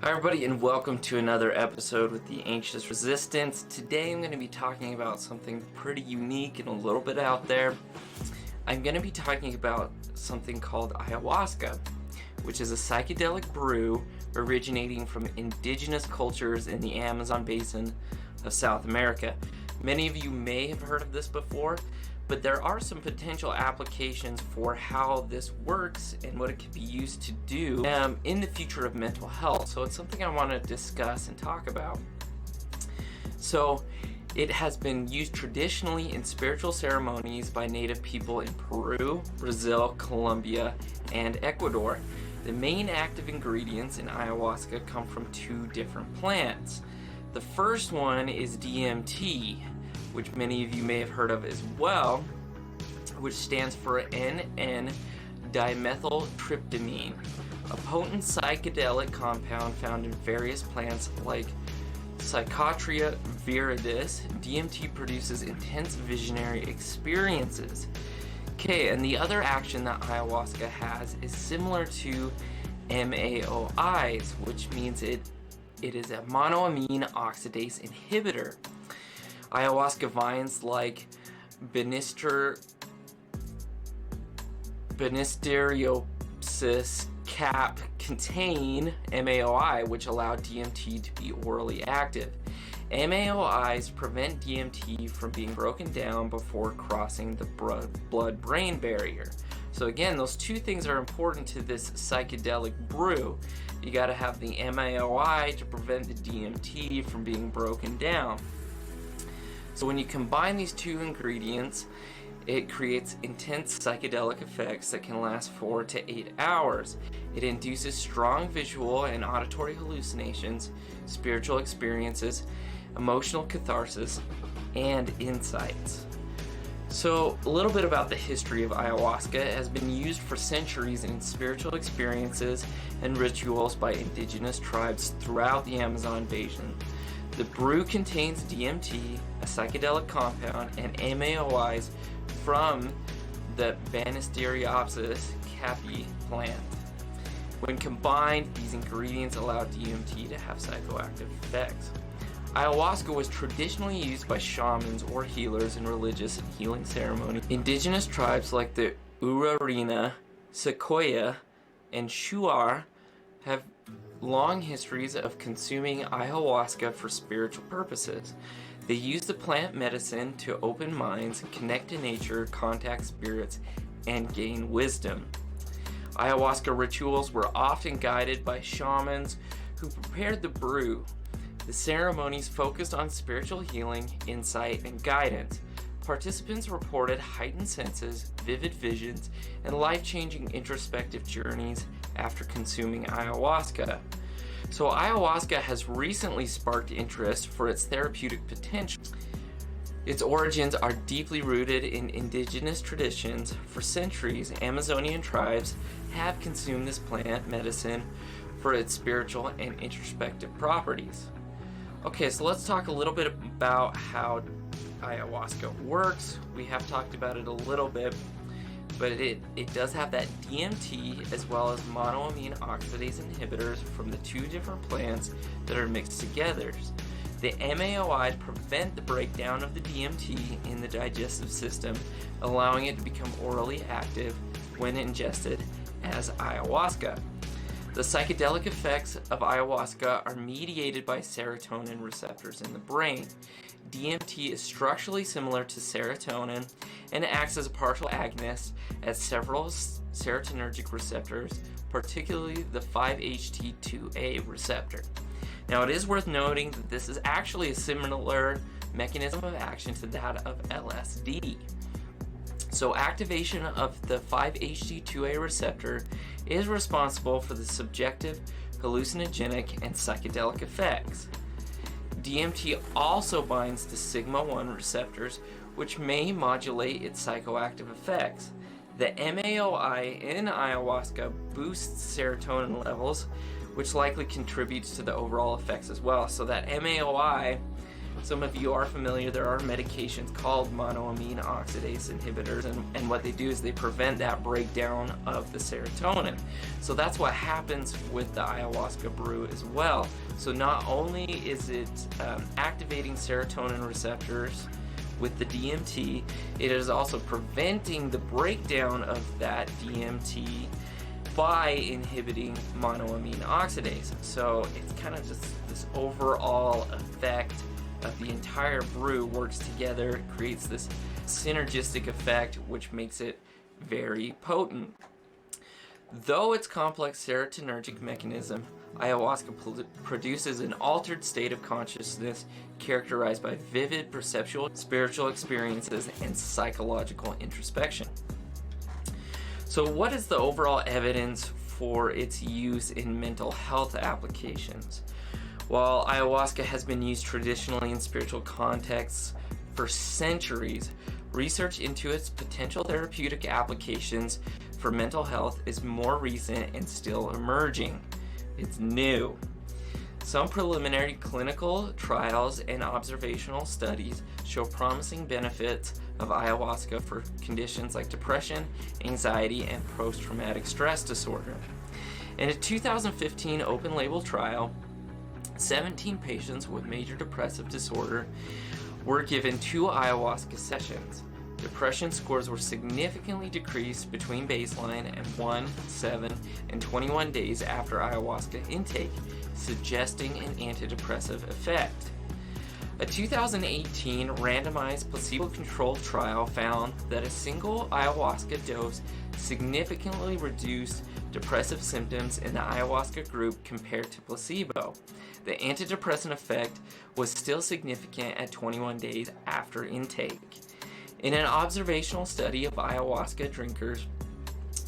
Hi everybody, and welcome to another episode with the Anxious Resistance. Today I'm going to be talking about something pretty unique and a little bit out there. I'm going to be talking about something called ayahuasca, which is a psychedelic brew originating from indigenous cultures in the Amazon basin of South America. Many of you may have heard of this before, but there are some potential applications for how this works and what it could be used to do in the future of mental health. So it's something I want to discuss and talk about. So it has been used traditionally in spiritual ceremonies by native people in Peru, Brazil, Colombia, and Ecuador. The main active ingredients in ayahuasca come from two different plants. The first one is DMT, which many of you may have heard of as well, which stands for N,N-dimethyltryptamine, a potent psychedelic compound found in various plants like Psychotria viridis. DMT produces intense visionary experiences. Okay, and the other action that ayahuasca has is similar to MAOIs, which means it is a monoamine oxidase inhibitor. Ayahuasca vines like Banisteriopsis cap contain MAOI, which allow DMT to be orally active. MAOIs prevent DMT from being broken down before crossing the blood-brain barrier. So again, those two things are important to this psychedelic brew. You got to have the MAOI to prevent the DMT from being broken down. So when you combine these two ingredients, it creates intense psychedelic effects that can last 4 to 8 hours. It induces strong visual and auditory hallucinations, spiritual experiences, emotional catharsis, and insights. So a little bit about the history of ayahuasca. It has been used for centuries in spiritual experiences and rituals by indigenous tribes throughout the Amazon basin. The brew contains DMT, a psychedelic compound, and MAOIs from the Banisteriopsis caapi plant. When combined, these ingredients allow DMT to have psychoactive effects. Ayahuasca was traditionally used by shamans or healers in religious and healing ceremonies. Indigenous tribes like the Urarina, Sequoia, and Shuar have long histories of consuming ayahuasca for spiritual purposes. They use the plant medicine to open minds, connect to nature, contact spirits, and gain wisdom. Ayahuasca rituals were often guided by shamans who prepared the brew. The ceremonies focused on spiritual healing, insight, and guidance. Participants reported heightened senses, vivid visions, and life-changing introspective journeys after consuming ayahuasca. So ayahuasca has recently sparked interest for its therapeutic potential. Its origins are deeply rooted in indigenous traditions. For centuries, Amazonian tribes have consumed this plant medicine for its spiritual and introspective properties. Okay, so let's talk a little bit about how ayahuasca works. We have talked about it a little bit, but it does have that DMT as well as monoamine oxidase inhibitors from the two different plants that are mixed together. The MAOI prevent the breakdown of the DMT in the digestive system, allowing it to become orally active when ingested as ayahuasca. The psychedelic effects of ayahuasca are mediated by serotonin receptors in the brain. DMT is structurally similar to serotonin and acts as a partial agonist at several serotonergic receptors, particularly the 5-HT2A receptor. Now, it is worth noting that this is actually a similar mechanism of action to that of LSD. So activation of the 5-HT2A receptor is responsible for the subjective, hallucinogenic, and psychedelic effects. DMT also binds to sigma-1 receptors, which may modulate its psychoactive effects. The MAOI in ayahuasca boosts serotonin levels, which likely contributes to the overall effects as well. So that MAOI Some of you are familiar, there are medications called monoamine oxidase inhibitors, and what they do is they prevent that breakdown of the serotonin. So that's what happens with the ayahuasca brew as well. So not only is it activating serotonin receptors with the DMT, it is also preventing the breakdown of that DMT by inhibiting monoamine oxidase. So it's kind of just this overall effect of the entire brew works together, creates this synergistic effect, which makes it very potent. Though its complex serotonergic mechanism, ayahuasca produces an altered state of consciousness characterized by vivid perceptual, spiritual experiences and psychological introspection. So what is the overall evidence for its use in mental health applications? While ayahuasca has been used traditionally in spiritual contexts for centuries, research into its potential therapeutic applications for mental health is more recent and still emerging. It's new. Some preliminary clinical trials and observational studies show promising benefits of ayahuasca for conditions like depression, anxiety, and post-traumatic stress disorder. In a 2015 open-label trial, 17 patients with major depressive disorder were given 2 ayahuasca sessions. Depression scores were significantly decreased between baseline and 1, 7, and 21 days after ayahuasca intake, suggesting an antidepressive effect. A 2018 randomized placebo-controlled trial found that a single ayahuasca dose significantly reduced depressive symptoms in the ayahuasca group compared to placebo. The antidepressant effect was still significant at 21 days after intake. In an observational study of ayahuasca drinkers,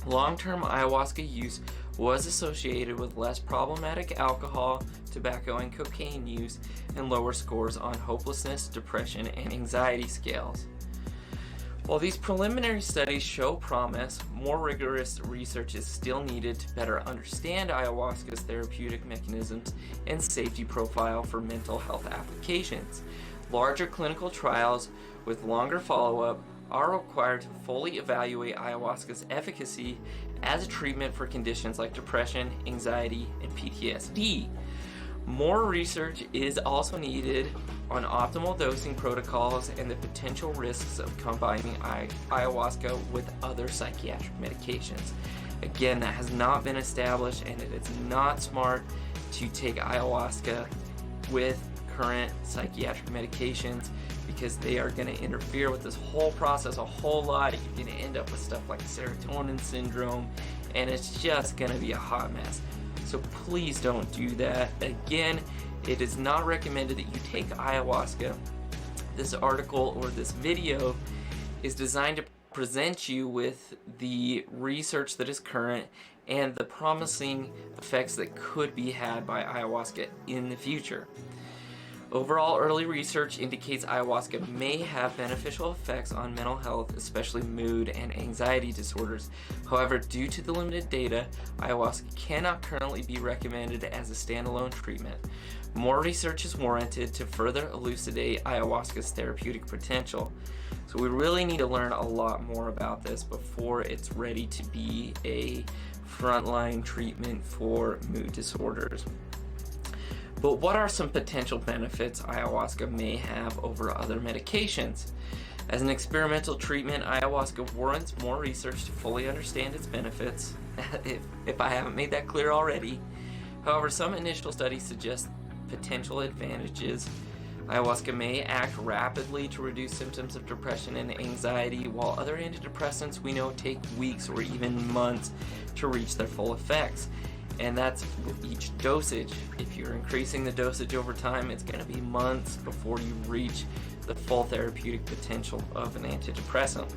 long-term ayahuasca use was associated with less problematic alcohol, tobacco, and cocaine use, and lower scores on hopelessness, depression, and anxiety scales. While these preliminary studies show promise, more rigorous research is still needed to better understand ayahuasca's therapeutic mechanisms and safety profile for mental health applications. Larger clinical trials with longer follow-up are required to fully evaluate ayahuasca's efficacy as a treatment for conditions like depression, anxiety, and PTSD. More research is also needed on optimal dosing protocols and the potential risks of combining ayahuasca with other psychiatric medications. Again, that has not been established, and it is not smart to take ayahuasca with current psychiatric medications because they are going to interfere with this whole process a whole lot. You're going to end up with stuff like serotonin syndrome, and it's just going to be a hot mess. So please don't do that. Again, it is not recommended that you take ayahuasca. This article or this video is designed to present you with the research that is current and the promising effects that could be had by ayahuasca in the future. Overall, early research indicates ayahuasca may have beneficial effects on mental health, especially mood and anxiety disorders. However, due to the limited data, ayahuasca cannot currently be recommended as a standalone treatment. More research is warranted to further elucidate ayahuasca's therapeutic potential. So we really need to learn a lot more about this before it's ready to be a frontline treatment for mood disorders. But what are some potential benefits ayahuasca may have over other medications? As an experimental treatment, ayahuasca warrants more research to fully understand its benefits, if I haven't made that clear already. However, some initial studies suggest potential advantages. Ayahuasca may act rapidly to reduce symptoms of depression and anxiety, while other antidepressants we know take weeks or even months to reach their full effects. And that's with each dosage. If you're increasing the dosage over time, it's going to be months before you reach the full therapeutic potential of an antidepressant.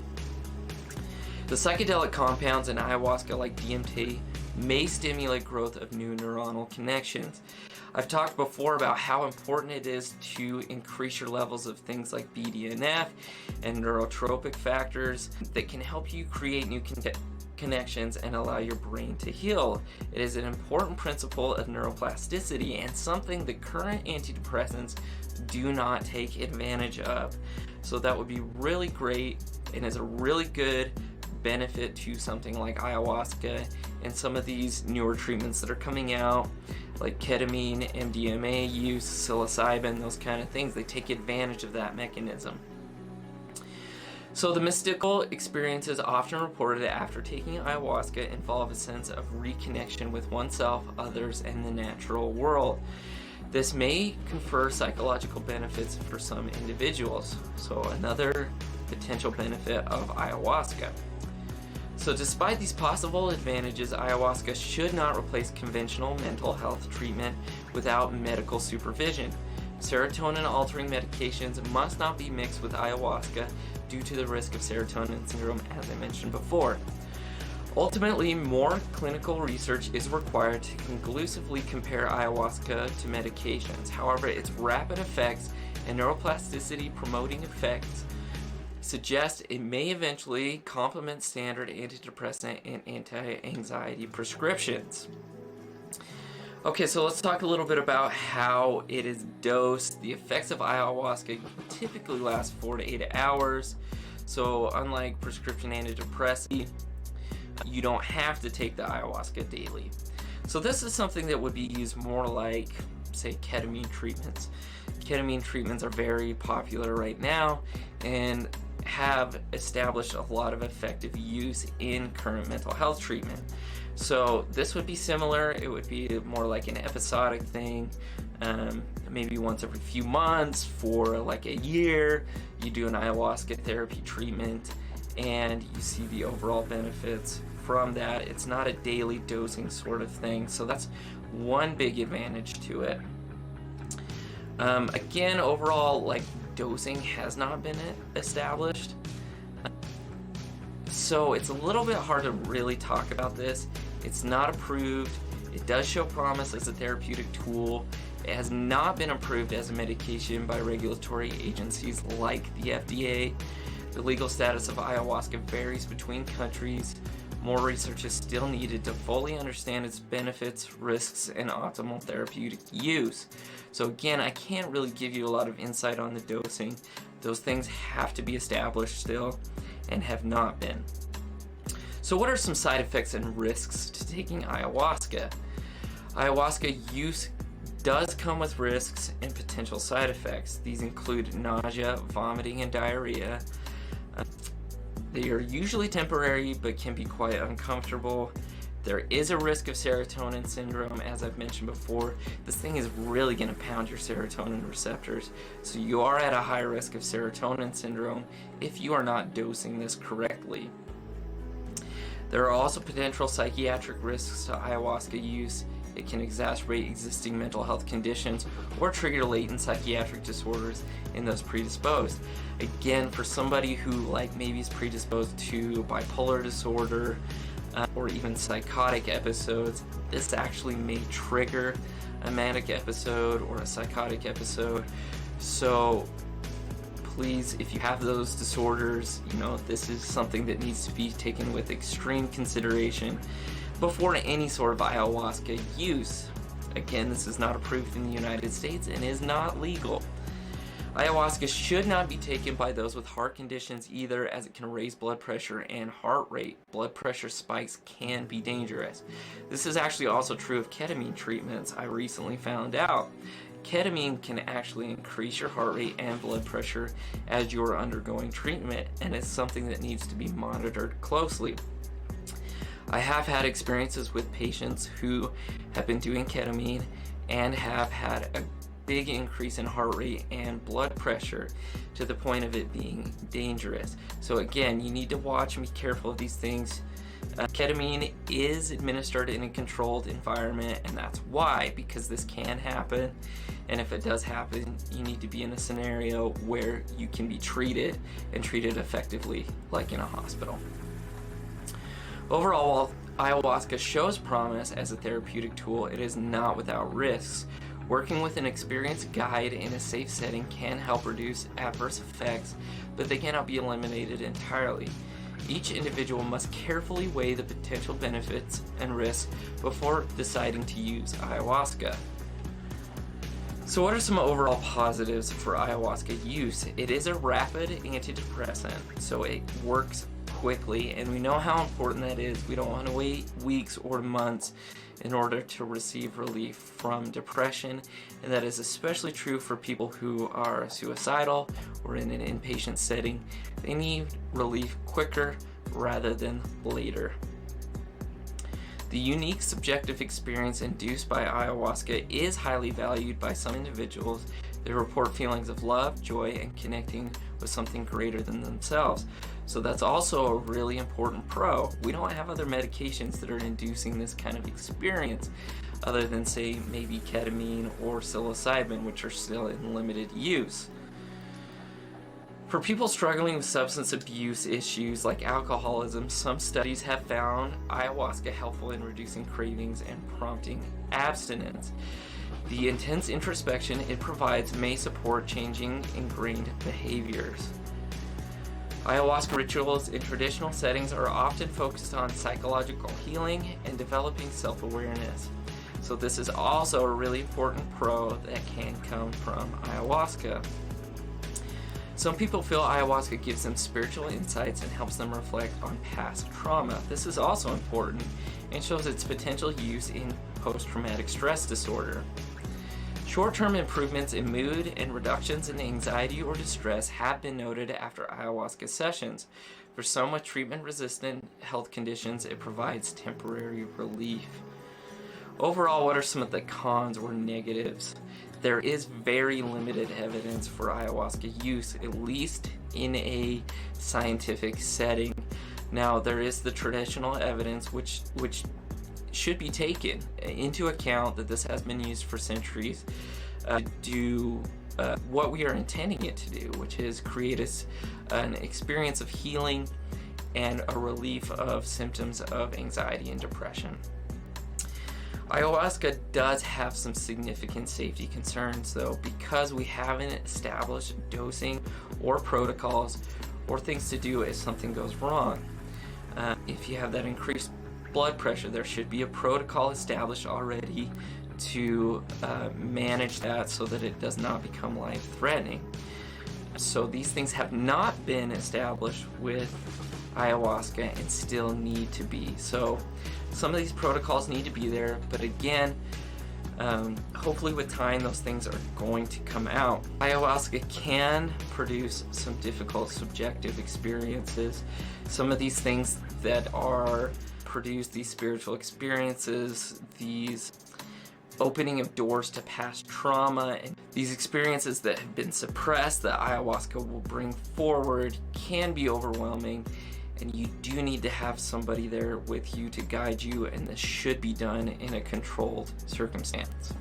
The psychedelic compounds in ayahuasca, like DMT, may stimulate growth of new neuronal connections. I've talked before about how important it is to increase your levels of things like BDNF and neurotropic factors that can help you create new connections and allow your brain to heal. It is an important principle of neuroplasticity and something the current antidepressants do not take advantage of. So that would be really great and is a really good benefit to something like ayahuasca and some of these newer treatments that are coming out, like ketamine, MDMA use, psilocybin, those kind of things. They take advantage of that mechanism. So the mystical experiences often reported after taking ayahuasca involve a sense of reconnection with oneself, others, and the natural world. This may confer psychological benefits for some individuals. So another potential benefit of ayahuasca. So despite these possible advantages, ayahuasca should not replace conventional mental health treatment without medical supervision. Serotonin-altering medications must not be mixed with ayahuasca due to the risk of serotonin syndrome, as I mentioned before. Ultimately, more clinical research is required to conclusively compare ayahuasca to medications. However, its rapid effects and neuroplasticity promoting effects suggest it may eventually complement standard antidepressant and anti-anxiety prescriptions. Okay, so let's talk a little bit about how it is dosed. The effects of ayahuasca typically last 4 to 8 hours. So unlike prescription antidepressants, you don't have to take the ayahuasca daily. So this is something that would be used more like, say, ketamine treatments. Ketamine treatments are very popular right now and have established a lot of effective use in current mental health treatment. So this would be similar. It would be more like an episodic thing, maybe once every few months for like a year. You do an ayahuasca therapy treatment and you see the overall benefits from that. It's not a daily dosing sort of thing, so that's one big advantage to it. Again, overall, like, dosing has not been established, so it's a little bit hard to really talk about this. It's not approved. It does show promise as a therapeutic tool. It has not been approved as a medication by regulatory agencies like the FDA. The legal status of ayahuasca varies between countries. More research is still needed to fully understand its benefits, risks, and optimal therapeutic use. So again, I can't really give you a lot of insight on the dosing. Those things have to be established still and have not been. So what are some side effects and risks to taking ayahuasca? Ayahuasca use does come with risks and potential side effects. These include nausea, vomiting, and diarrhea. They are usually temporary but can be quite uncomfortable. There is a risk of serotonin syndrome, as I've mentioned before. This thing is really going to pound your serotonin receptors, so you are at a high risk of serotonin syndrome if you are not dosing this correctly. There are also potential psychiatric risks to ayahuasca use. It can exacerbate existing mental health conditions or trigger latent psychiatric disorders in those predisposed. Again, for somebody who maybe is predisposed to bipolar disorder or even psychotic episodes, this actually may trigger a manic episode or a psychotic episode. So please, if you have those disorders, this is something that needs to be taken with extreme consideration before any sort of ayahuasca use. Again, this is not approved in the United States and is not legal. Ayahuasca should not be taken by those with heart conditions either, as it can raise blood pressure and heart rate. Blood pressure spikes can be dangerous. This is actually also true of ketamine treatments, I recently found out. Ketamine can actually increase your heart rate and blood pressure as you are undergoing treatment, and it's something that needs to be monitored closely. I have had experiences with patients who have been doing ketamine and have had a big increase in heart rate and blood pressure to the point of it being dangerous. So again, you need to watch and be careful of these things. Ketamine is administered in a controlled environment, and that's why, because this can happen. And if it does happen, you need to be in a scenario where you can be treated and treated effectively, like in a hospital. Overall, while ayahuasca shows promise as a therapeutic tool, it is not without risks. Working with an experienced guide in a safe setting can help reduce adverse effects, but they cannot be eliminated entirely. Each individual must carefully weigh the potential benefits and risks before deciding to use ayahuasca. So what are some overall positives for ayahuasca use? It is a rapid antidepressant, so it works quickly, and we know how important that is. We don't want to wait weeks or months in order to receive relief from depression, and that is especially true for people who are suicidal or in an inpatient setting. They need relief quicker rather than later. The unique subjective experience induced by ayahuasca is highly valued by some individuals. They report feelings of love, joy, and connecting with something greater than themselves. So that's also a really important pro. We don't have other medications that are inducing this kind of experience other than, say, maybe ketamine or psilocybin, which are still in limited use. For people struggling with substance abuse issues like alcoholism, some studies have found ayahuasca helpful in reducing cravings and prompting abstinence. The intense introspection it provides may support changing ingrained behaviors. Ayahuasca rituals in traditional settings are often focused on psychological healing and developing self-awareness. So this is also a really important pro that can come from ayahuasca. Some people feel ayahuasca gives them spiritual insights and helps them reflect on past trauma. This is also important and shows its potential use in post-traumatic stress disorder. Short-term improvements in mood and reductions in anxiety or distress have been noted after ayahuasca sessions. For some with treatment-resistant health conditions, it provides temporary relief. Overall, what are some of the cons or negatives? There is very limited evidence for ayahuasca use, at least in a scientific setting. Now, there is the traditional evidence which should be taken into account that this has been used for centuries to do what we are intending it to do, which is create an experience of healing and a relief of symptoms of anxiety and depression. Ayahuasca does have some significant safety concerns though, because we haven't established dosing or protocols or things to do if something goes wrong. If you have that increased blood pressure, there should be a protocol established already to manage that so that it does not become life-threatening. So these things have not been established with ayahuasca and still need to be. So some of these protocols need to be there, but again, hopefully with time those things are going to come out. Ayahuasca can produce some difficult subjective experiences. Some of these things that are produced, these spiritual experiences, these opening of doors to past trauma, and these experiences that have been suppressed that ayahuasca will bring forward can be overwhelming, and you do need to have somebody there with you to guide you, and this should be done in a controlled circumstance.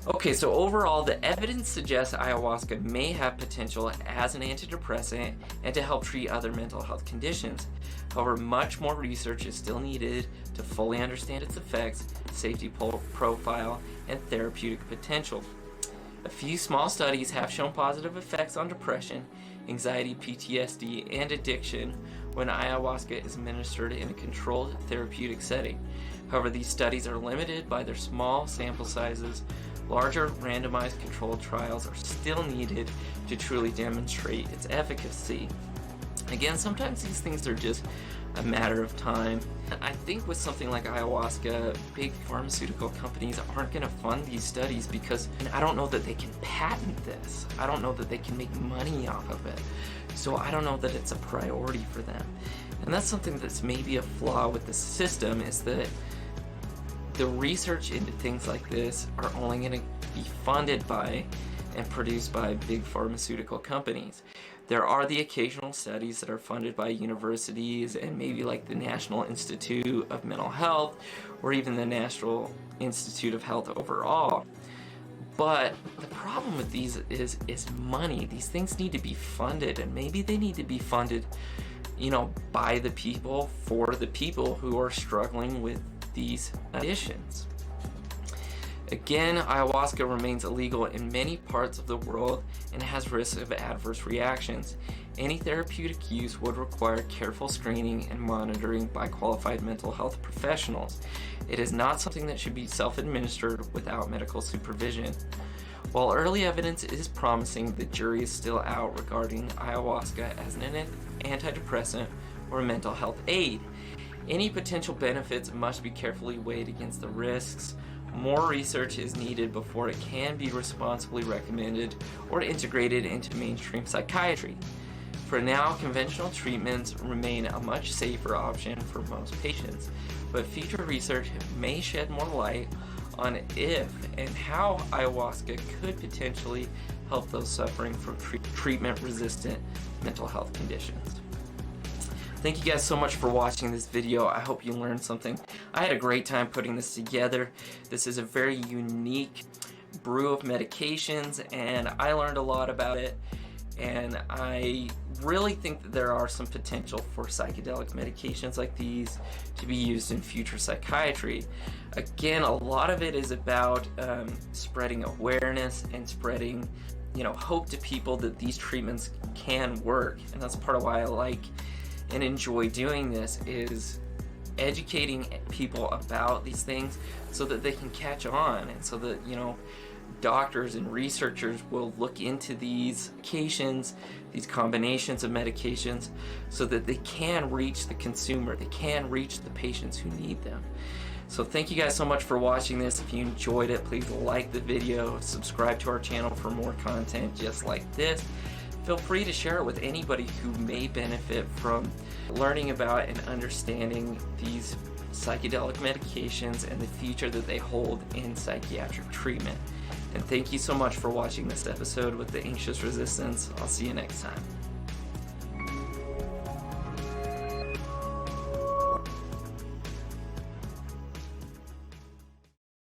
Okay, so overall, the evidence suggests ayahuasca may have potential as an antidepressant and to help treat other mental health conditions. However, much more research is still needed to fully understand its effects, safety profile, and therapeutic potential. A few small studies have shown positive effects on depression, anxiety, PTSD, and addiction when ayahuasca is administered in a controlled therapeutic setting. However, these studies are limited by their small sample sizes. Larger randomized controlled trials are still needed to truly demonstrate its efficacy. Again, sometimes these things are just a matter of time. I think with something like ayahuasca, big pharmaceutical companies aren't going to fund these studies because I don't know that they can patent this. I don't know that they can make money off of it. So I don't know that it's a priority for them. And that's something that's maybe a flaw with the system, is that the research into things like this are only going to be funded by and produced by big pharmaceutical companies. There are the occasional studies that are funded by universities and maybe like the National Institute of Mental Health or even the National Institute of Health overall. But the problem with these is money. These things need to be funded, and maybe they need to be funded, by the people for the people who are struggling with these conditions. Again, ayahuasca remains illegal in many parts of the world and has risks of adverse reactions. Any therapeutic use would require careful screening and monitoring by qualified mental health professionals. It is not something that should be self-administered without medical supervision. While early evidence is promising, the jury is still out regarding ayahuasca as an antidepressant or a mental health aid. Any potential benefits must be carefully weighed against the risks. More research is needed before it can be responsibly recommended or integrated into mainstream psychiatry. For now, conventional treatments remain a much safer option for most patients, but future research may shed more light on if and how ayahuasca could potentially help those suffering from treatment-resistant mental health conditions. Thank you guys so much for watching this video. I hope you learned something. I had a great time putting this together. This is a very unique brew of medications, and I learned a lot about it. And I really think that there are some potential for psychedelic medications like these to be used in future psychiatry. Again, a lot of it is about spreading awareness and spreading, hope to people that these treatments can work. And that's part of why I like and enjoy doing this, is educating people about these things so that they can catch on, and so that doctors and researchers will look into these medications, these combinations of medications, so that they can reach the consumer, they can reach the patients who need them. So thank you guys so much for watching this. If you enjoyed it, please like the video, subscribe to our channel for more content just like this. Feel free to share it with anybody who may benefit from learning about and understanding these psychedelic medications and the future that they hold in psychiatric treatment. And thank you so much for watching this episode with the Anxious Resistance. I'll see you next time.